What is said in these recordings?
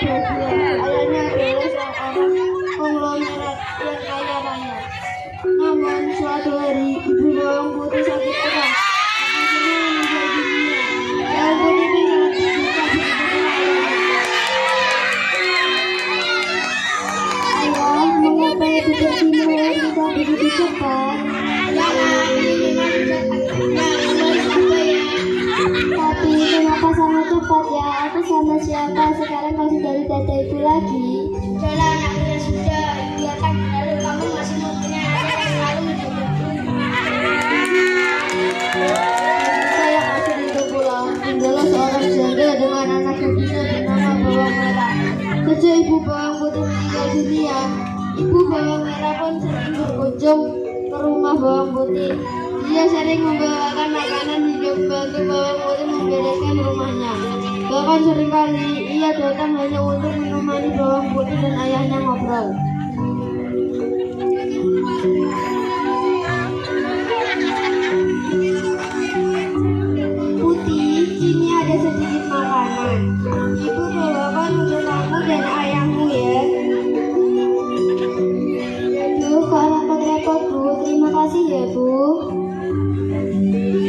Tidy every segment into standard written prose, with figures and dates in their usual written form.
Ayahnya adalah seorang konglomerat yang kaya raya. Namun suatu hari ibu bawang putih sakit keras. Akhirnya meninggal dunia. Bawang putih itu sangat terluka ayah, mengapa ibu bertindak kita begitu cepat? Tapi kenapa sangat cepat ya? Aku sama siapa? Sekarang kau sudah tidak ada ibu lagi. Sudahlah anaknya, sudah biarkan berlalu. Kamu masih mempunyai anak yang selalu menjagamu. Saya akhir itu pulang. Tinggallah seorang janda dengan anak gadisnya bernama Bawang Merah. Sejak ibu Bawang Putih meninggal dunia, ibu Bawang Merah pun sering berkunjung ke rumah Bawang Putih. Dia sering membawakan makanan hidup bantu Bawang Putih membereskan rumahnya. Bahkan seringkali ia datang hanya untuk menemani Bawang Putih dan ayahnya ngobrol. Putih, sini ada sedikit makanan. Ibu bawakan untuk kamu dan ayahmu ya. Aduh, kok repot-repot Bu. Terima kasih ya Bu.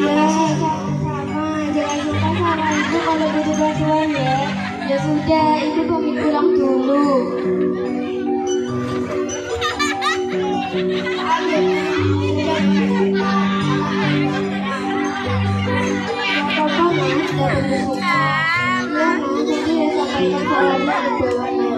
Ya, sama-sama. Jangan lupa sama ibu kalau butuh bantuan ya. Ya sudah, ibu pamit pulang dulu. Apa Mas, dapat bersuka? Ya Mas, jadi ya sampaikan salamnya ke bawahnya.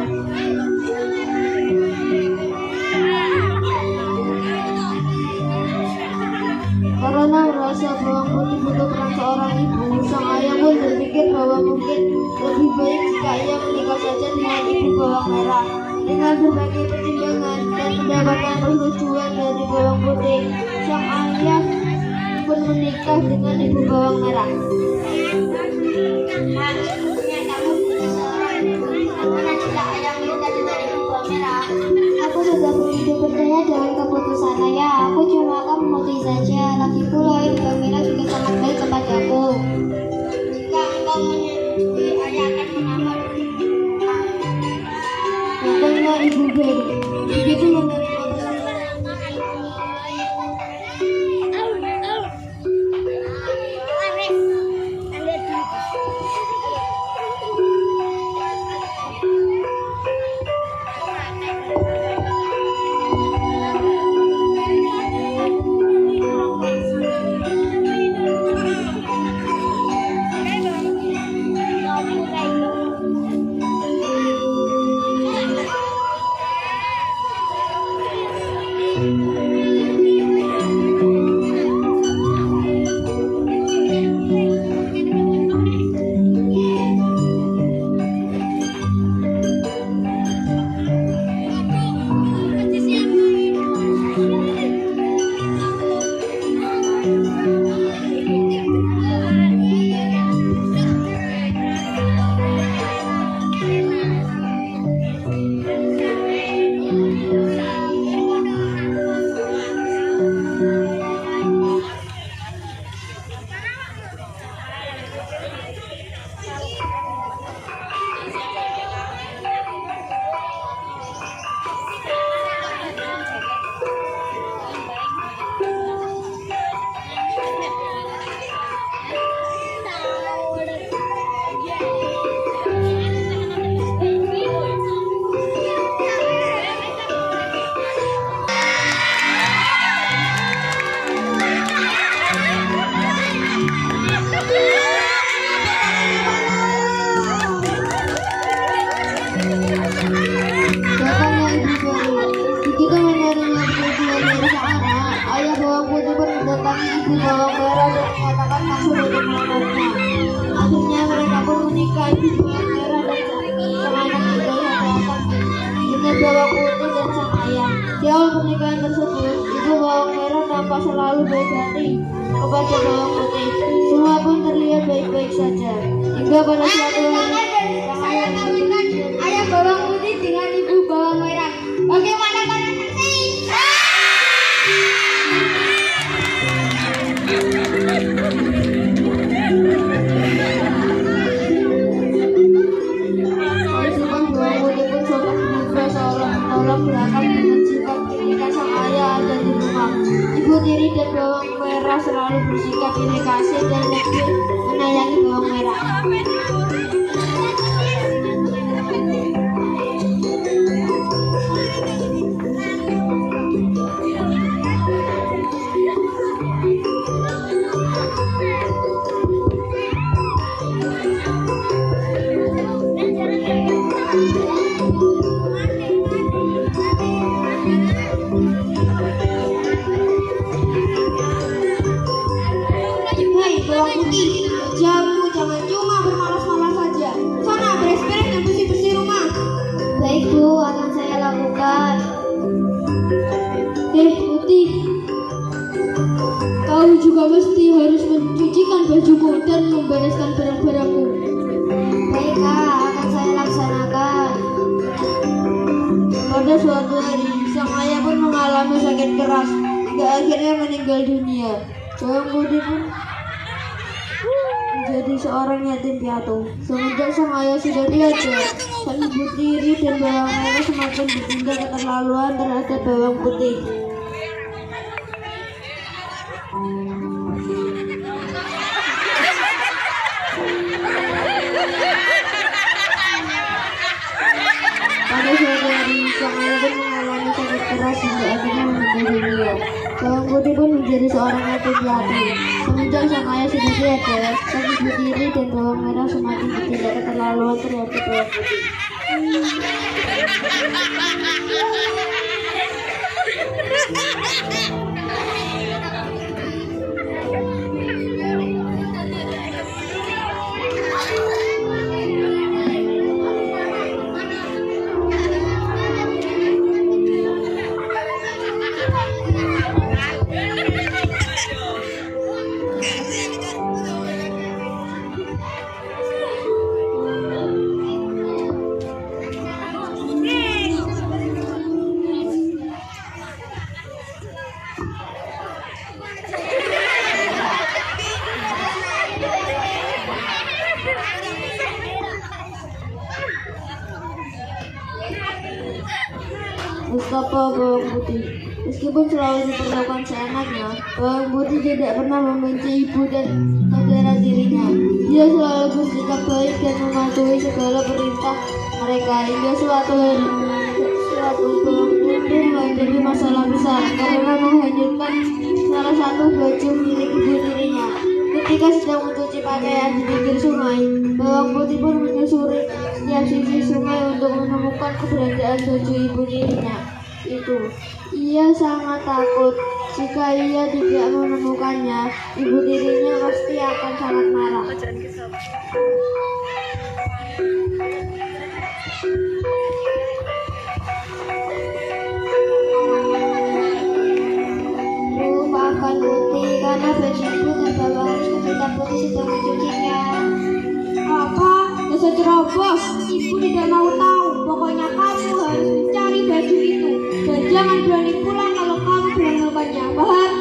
Karena merasa Bawang Putih butuh peran seorang ibu, sang ayah pun berpikir bahwa mungkin lebih baik jika ia menikah saja dengan ibu Bawang Merah. Dengan berbagai pertimbangan dan mendapatkan persetujuan dari Bawang Putih, sang ayah pun menikah dengan ibu Bawang Merah. Aku sudah begitu percaya dengan keputusan ayah. Aku cuma akan memutih saja. Lagi pula ibu Bawang Merah juga sangat baik kepadaku. Jika engkau menyetujui, ayah akan melamar. Katanya ibu Beri. Begitu menerima ibu Bawang Merah dan mengatakan maksud untuk melamarnya. Akhirnya mereka pun menikah. Ibu Bawang Merah dan sang anak tinggal satu dengan Bawang Putih dan sang ayah. Di awal pernikahan tersebut, ibu Bawang Merah tampak selalu baik hati kepada Bawang Putih. Semua pun terlihat baik-baik saja. Hingga pada suatu hari, sang ayah mengawinkan ayah Bawang Putih dengan ibu Bawang Merah. Bagaimana kalian saksi? bertolak belakang dengan sikap ketika sang ayah ada di rumah. Ibu tiri dan bawang merah selalu bersikap iri kasih dan lebih menyayangi bawang merah. Hei, bawang putih, jauh, jangan cuma bermalas-malas saja. Sana, beres-beres dan bersih-bersih rumah. Baik, Bu, akan saya lakukan. Putih, kau juga mesti harus mencucikan bajumu dan membereskan barang-barangmu. Baik, Kak, akan saya laksanakan. Pada suatu hari, sang ayah pun mengalami sakit keras hingga akhirnya meninggal dunia. Bawang putih pun menjadi seorang yatim piatu. Semenjak sang ayah sudah tiada, sang ibu tiri dan bawang merah semakin bertindak keterlaluan terhadap bawang putih. Pada suatu hari, sang ayah pun mengalami sakit keras hingga akhirnya meninggal dunia. Bawang putih pun menjadi seorang yatim piatu. Semenjak sang ayah sudah tiada, sang ibu tiri dan bawang merah semakin bertindak keterlaluan terhadap bawang putih. Mustafa bawang putih. Meskipun selalu diperlakukan seenaknya, bawang putih tidak pernah membenci ibu dan saudara tirinya. Dia selalu bersikap baik dan mematuhi segala perintah mereka hingga suatu bawang putih menghadapi masalah besar karena menghanyutkan salah satu baju milik ibu tirinya. Ketika sedang mencuci pakaian di pinggir sungai, bawang putih pun menyusuri setiap sisi sungai untuk menemukan keberadaan baju ibu tirinya. Ia sangat takut jika ia tidak menemukannya, ibu tirinya pasti akan sangat marah. Maafkan putih karena baju ibu terbawa arus ketika putih sedang mencucinya. Apa? Dasar ceroboh! Ibu tidak mau tahu. Pokoknya kamu harus mencari baju itu dan jangan berani pulang kalau kamu melakukannya. Paham?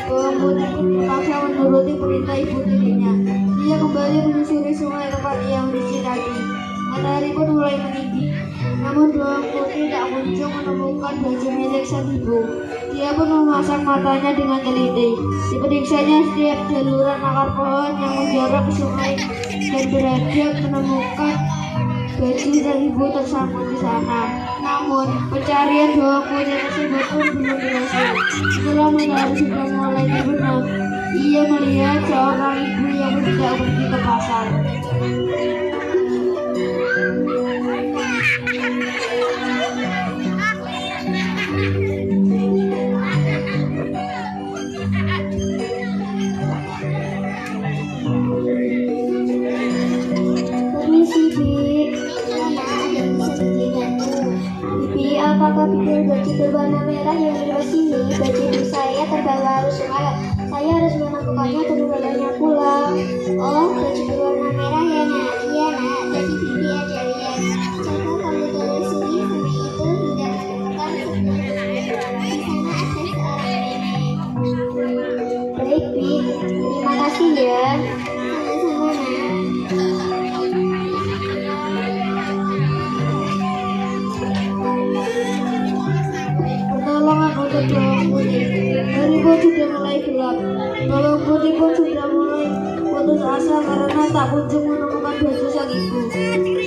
Bawang putih pun terpaksa menuruti perintah ibu tirinya. Dia kembali menyusuri sungai tempat ia mencuci kaki. Matahari pun mulai meninggi. Namun bawang putih tak kunjung menemukan baju milik sang ibu. Dia pun memasang matanya dengan teliti. Diperiksanya setiap jaluran akar pohon yang menjorok ke sungai dan berharap menemukan baju sang ibu tersangkut di sana. Namun pencarian bawang putih tersebut pun belum berhasil. Setelah matahari sudah mulai terbenam, ia melihat seorang ibu yang hendak pergi ke pasar. Apakah pikir baju berwarna merah yang di sini? Baju ibu saya terbawa arus sungai. Saya harus menemukannya dan membawanya pulang. Oh, baju berwarna merah ya nak? Iya nak, tadi bibi ada lihat. Coba kamu telusuri sungai itu hingga menemukan di sana ada seorang mengangkut bawang putih. Hari pun sudah mulai gelap. Bawang putih pun sudah mulai putus asa karena tak kunjung menemukan baju sang ibu.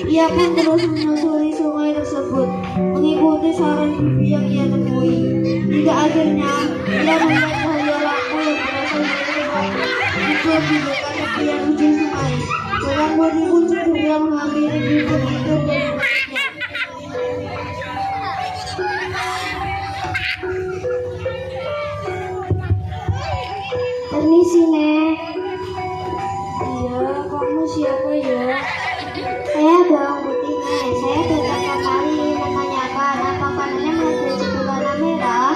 Ia pun terus menyusuri sungai tersebut, mengikuti saran bibi yang ia temui. Hingga akhirnya ia melihat cahaya lampu yang berasal dari rumah itu di dekat tepian ujung sungai. Bawang putih pun segera menghampiri bibi itu dan memeluknya. Permisi, Nek. Iya, kamu siapa ya? Saya Bawang Putih, Nek. Saya datang kemari menanyakan apakah Nenek melihat baju berwarna merah?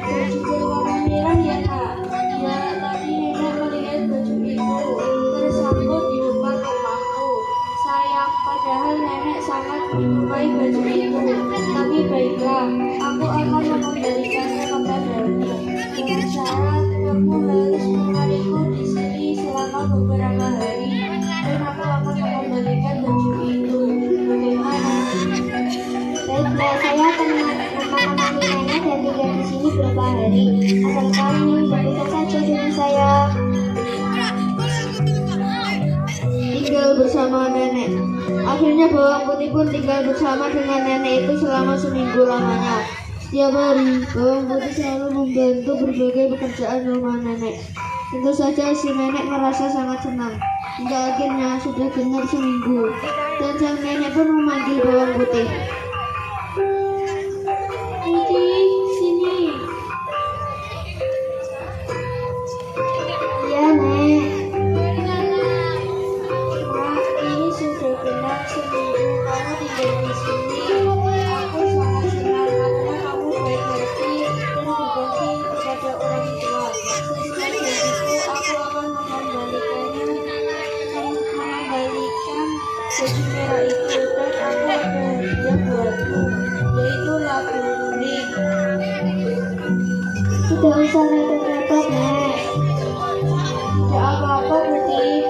Baju berwarna merah ya kak? Ya, tadi nenek melihat baju itu tersangkut di depan rumahku. Sayang, padahal nenek sangat menyukai baju itu. Tapi baiklah, aku akan mengembalikannya kepadamu. Dengan syarat kamu harus menemaniku di sini selama beberapa hari, dan aku akan mengembalikan baju itu. Bagaimana? Baiklah, saya akan menemani Nenek dan tinggal di sini beberapa hari. Asalkan berikan saja dengan saya. Tinggal bersama nenek. Akhirnya Bawang Putih pun tinggal bersama dengan nenek itu selama seminggu lamanya. Setiap hari, Bawang Putih selalu membantu berbagai pekerjaan rumah nenek. Tentu saja si nenek merasa sangat senang. Hingga akhirnya sudah genap seminggu, dan sang nenek pun memanggil Bawang Putih. Putih, sini. Iya, Nek. Ini sudah genap seminggu kamu tinggal di sini. Aku sangat senang karena kamu baik hati dan berbakti kepada orang tua. Sesuai janjiku, aku akan mengembalikan baju merah itu, dan aku ada hadiah buatmu, yaitu labu kuning. Tidak usah repot-repot, Nek. Tidak apa-apa, Putih.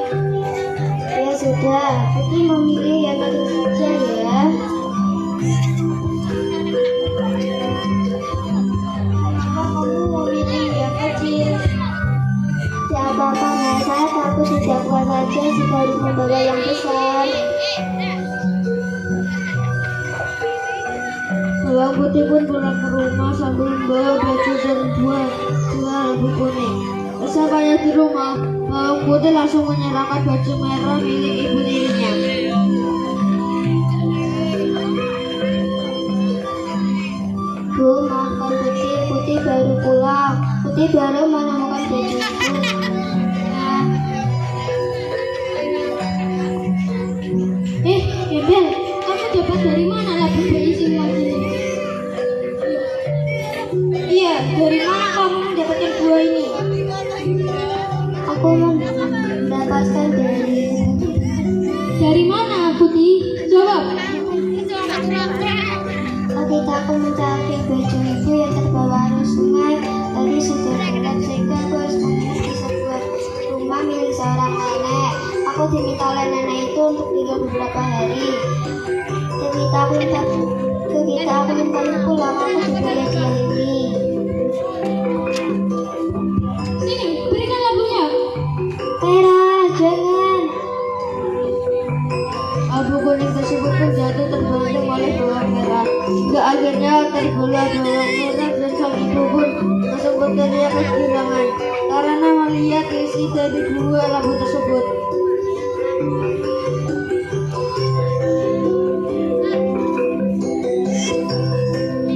Ya sudah, Putih memilih yang itu saja ya. Kenapa kamu memilih yang kecil? Tidak apa-apa, Nek. Saya takut tidak puas saja jika harus membawa yang besar. Bawang Putih pun pulang ke rumah sambil membawa baju dan buah labu kuning. Sesampainya di rumah, Bawang Putih langsung menyerahkan baju merah milik ibu tirinya. Bu, maafkan Putih. Putih baru pulang. Putih baru menemukan baju itu. Nah, Gembel, kamu dapat dari mana labu berisi emas ini? Iya, dari mana kamu mendapatkan buah ini? aku mendapatkan Dari mana, Putih? Jawab. ketika aku mencari baju ibu yang terbawa arus sungai. Tadi sudah gelap sehingga aku harus menginap di sebuah rumah milik seorang nenek. Aku diminta oleh nenek itu untuk tinggal beberapa hari. Ketika aku minta pulang, aku diberi hadiah ini. Sini, berikan labunya. Merah, jangan. Labu kuning tersebut pun jatuh terbanting oleh bawang merah. Hingga akhirnya terbelah bawang merah, dan sang ibu pun langsung berteriak kegirangan karena melihat isi dari dua labu tersebut.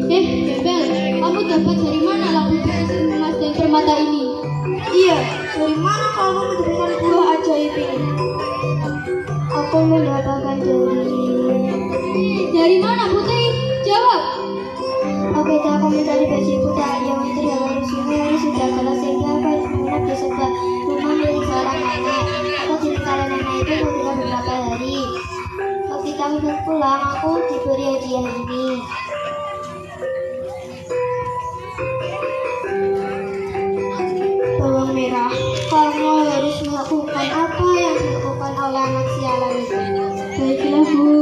Gembel, kamu dapat dari mana labu berisi emas dan permata ini? Iya, dari mana kamu mendapatkan buah ajaib ini? Aku mendapatkan Dari mana, Putih? Jawab. ketika aku mencari baju ibu yang terbawa arus sungai. Lalu sudah gelap sehingga aku harus menginap di sebuah rumah milik seorang nenek. Aku diminta oleh nenek itu untuk tinggal beberapa hari. Ketika aku pulang, aku diberi hadiah ini. Bawang merah, kamu harus melakukan apa yang dilakukan oleh anak sialan itu. Baiklah, Bu.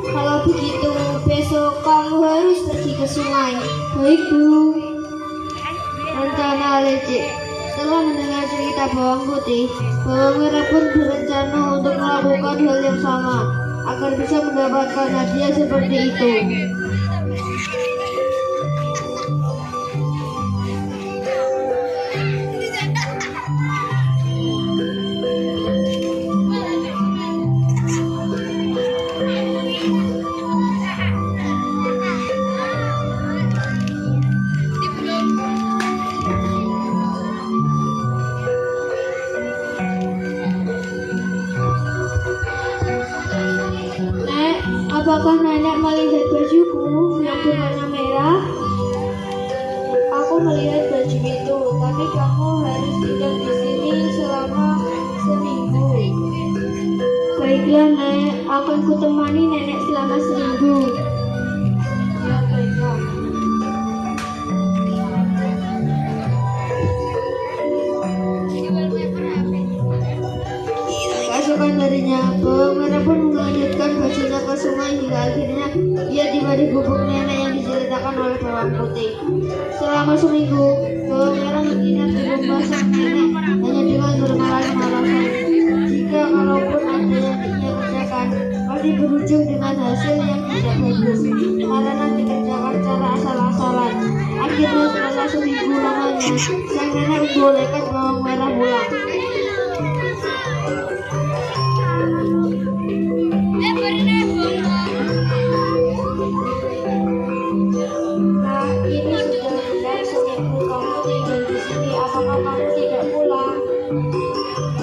Kalau begitu, besok kamu harus pergi ke ke sungai. Baik Bu. Rencana lecek. Setelah mendengar cerita bawang putih, bawang merah pun berencana untuk melakukan hal yang sama agar bisa mendapatkan hadiah seperti itu. Nek, apakah nenek melihat bajuku yang berwarna merah? Aku melihat baju itu, tapi kamu harus tinggal di sini selama seminggu. Baiklah Nek, akan kutemani nenek selama seminggu. Ya, baiklah. Keesokan harinya, bawang merah pun melanjutkan bajunya ke sungai hingga akhirnya ia tiba di gubuk nenek yang diceritakan oleh bawang putih. Selama seminggu, bawang merah menginap di rumah sang nenek hanya dengan bermalam alasan. Jika kalaupun ada yang ia kerjakan, pasti berujung dengan hasil yang tidak bagus karena dikerjakan secara asal-asalan. Akhirnya setelah seminggu lamanya, sang nenek membolehkan bawang merah pulang. Nah, ini sudah bulan seminggu kamu tinggal di sini. Apakah kamu tidak pulang?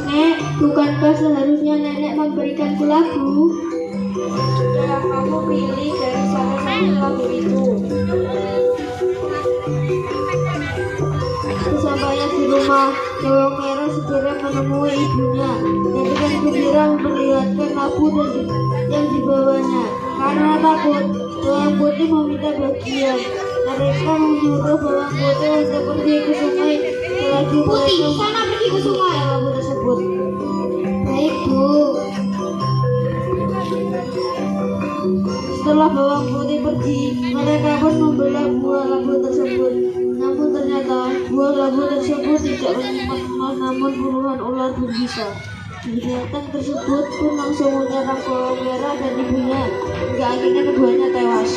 Nek, bukankah seharusnya nenek memberikanku lagu? Sudah kamu pilih dari salah satu lagu itu. Sesampainya di rumah, bawang merah segera menemui ibunya dan dengan gembira memperlihatkan labu yang dibawanya. Karena takut, bawang putih meminta bagian. Mereka menyuruh bawang putih untuk pergi ke sungai selagi mereka pergi ke sungai labu tersebut. Baik Bu. Setelah bawang putih pergi, mereka pun membelah buah labu tersebut. Namun ternyata buah labu tersebut tidak menyimpan emas, namun puluhan ular berbisa. Binatang tersebut pun langsung menyerang bawang merah dan ibunya, hingga akhirnya keduanya tewas.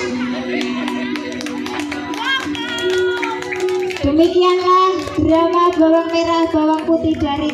Demikianlah drama bawang merah bawang putih dari